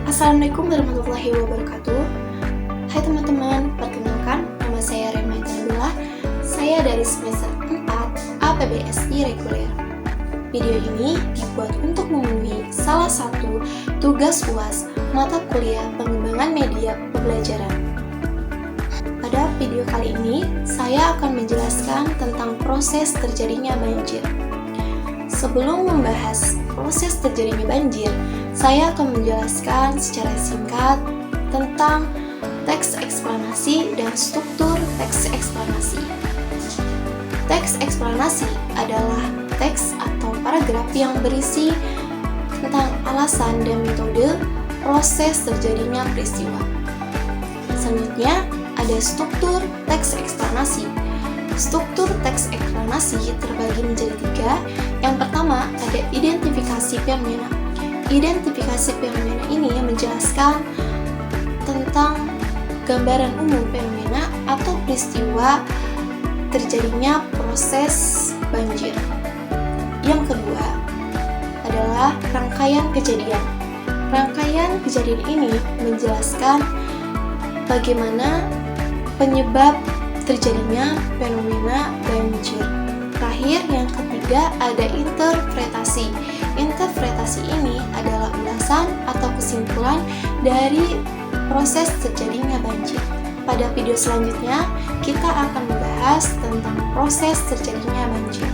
Assalamualaikum warahmatullahi wabarakatuh. Hai teman-teman, perkenalkan nama saya Rema Nabila. Saya dari semester 4 APBSI reguler. Video ini dibuat untuk memenuhi salah satu tugas UAS mata kuliah pengembangan media pembelajaran. Pada video kali ini, saya akan menjelaskan tentang proses terjadinya banjir. Sebelum membahas proses terjadinya banjir, saya akan menjelaskan secara singkat tentang teks eksplanasi dan struktur teks eksplanasi. Teks eksplanasi adalah teks atau paragraf yang berisi tentang alasan dan metode proses terjadinya peristiwa. Selanjutnya, ada struktur teks eksplanasi. Struktur teks eksplanasi terbagi menjadi 3. Yang pertama, ada identifikasi fenomena. Identifikasi fenomena ini menjelaskan tentang gambaran umum fenomena atau peristiwa terjadinya proses banjir. Yang kedua adalah rangkaian kejadian. Rangkaian kejadian ini menjelaskan bagaimana penyebab terjadinya fenomena banjir. Terakhir, yang ketiga ada interpretasi. Interpretasi ini adalah ulasan atau kesimpulan dari proses terjadinya banjir. Pada video selanjutnya, kita akan membahas tentang proses terjadinya banjir.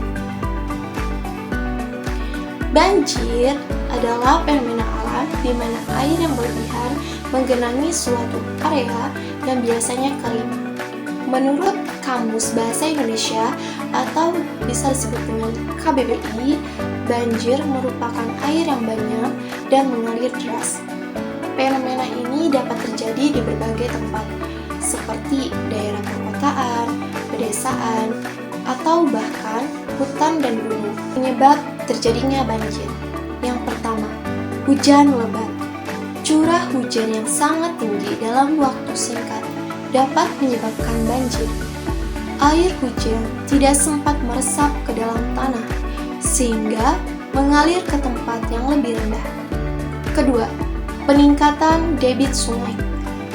Banjir adalah fenomena alam di mana air yang berlebihan menggenangi suatu area yang biasanya kering. Menurut Kamus Bahasa Indonesia atau bisa disebut dengan KBBI, banjir merupakan air yang banyak dan mengalir deras. Fenomena ini dapat terjadi di berbagai tempat, seperti daerah perkotaan, pedesaan, atau bahkan hutan dan gunung. Penyebab terjadinya banjir. Yang pertama, hujan lebat. Curah hujan yang sangat tinggi dalam waktu singkat dapat menyebabkan banjir. Air hujan tidak sempat meresap ke dalam tanah, sehingga mengalir ke tempat yang lebih rendah. Kedua, peningkatan debit sungai.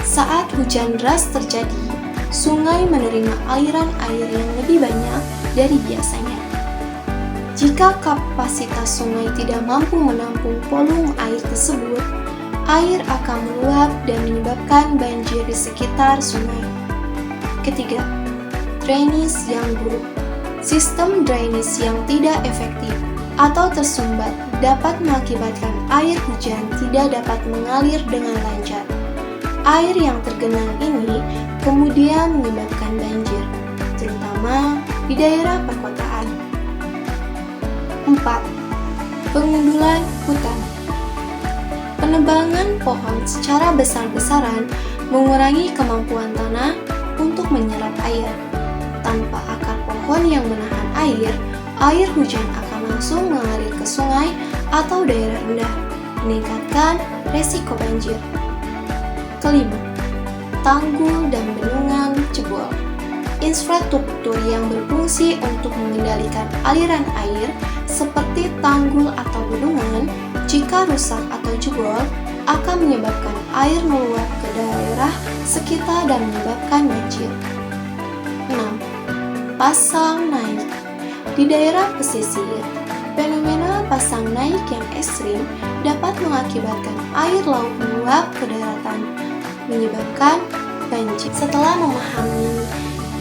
Saat hujan deras terjadi, sungai menerima aliran air yang lebih banyak dari biasanya. Jika kapasitas sungai tidak mampu menampung volume air tersebut, air akan meluap dan menyebabkan banjir di sekitar sungai. Ketiga, drainase yang buruk. Sistem drainase yang tidak efektif atau tersumbat dapat mengakibatkan air hujan tidak dapat mengalir dengan lancar. Air yang tergenang ini kemudian menyebabkan banjir, terutama di daerah perkotaan. 4. Pengundulan hutan. Penebangan pohon secara besar-besaran mengurangi kemampuan tanah untuk menyerap air. Tanpa akar pohon yang menahan air, air hujan akan langsung mengalir ke sungai atau daerah rendah, meningkatkan resiko banjir. Kelima, tanggul dan bendungan jebol. Infrastruktur yang berfungsi untuk mengendalikan aliran air seperti tanggul atau bendungan, jika rusak atau jebol, akan menyebabkan air meluap ke daerah sekitar dan menyebabkan banjir. 6. Pasang naik. Di daerah pesisir, fenomena pasang naik yang ekstrim dapat mengakibatkan air laut meluap ke daratan, menyebabkan banjir. Setelah memahami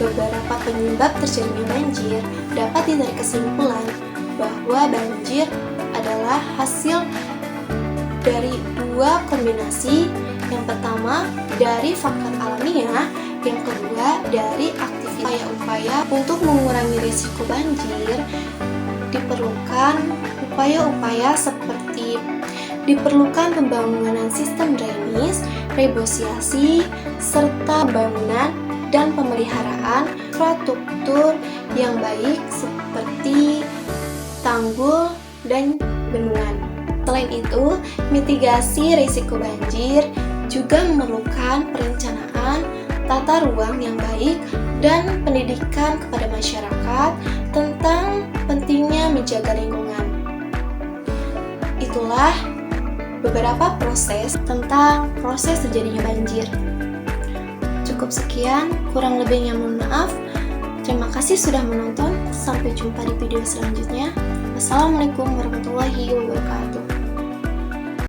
beberapa penyebab terjadinya banjir, dapat ditarik kesimpulan bahwa banjir adalah hasil dari dua kombinasi. Yang pertama dari faktor alamiah, yang kedua dari aktivitas. Upaya-upaya untuk mengurangi risiko banjir diperlukan upaya-upaya seperti diperlukan pembangunan sistem drainase, rebosasi, serta bangunan dan pemeliharaan infrastruktur yang baik seperti tanggul dan bendungan. Selain itu, mitigasi risiko banjir juga memerlukan perencanaan tata ruang yang baik dan pendidikan kepada masyarakat tentang pentingnya menjaga lingkungan. Itulah beberapa proses tentang proses terjadinya banjir. Cukup sekian, kurang lebihnya mohon maaf. Terima kasih sudah menonton. Sampai jumpa di video selanjutnya. Wassalamualaikum warahmatullahi wabarakatuh.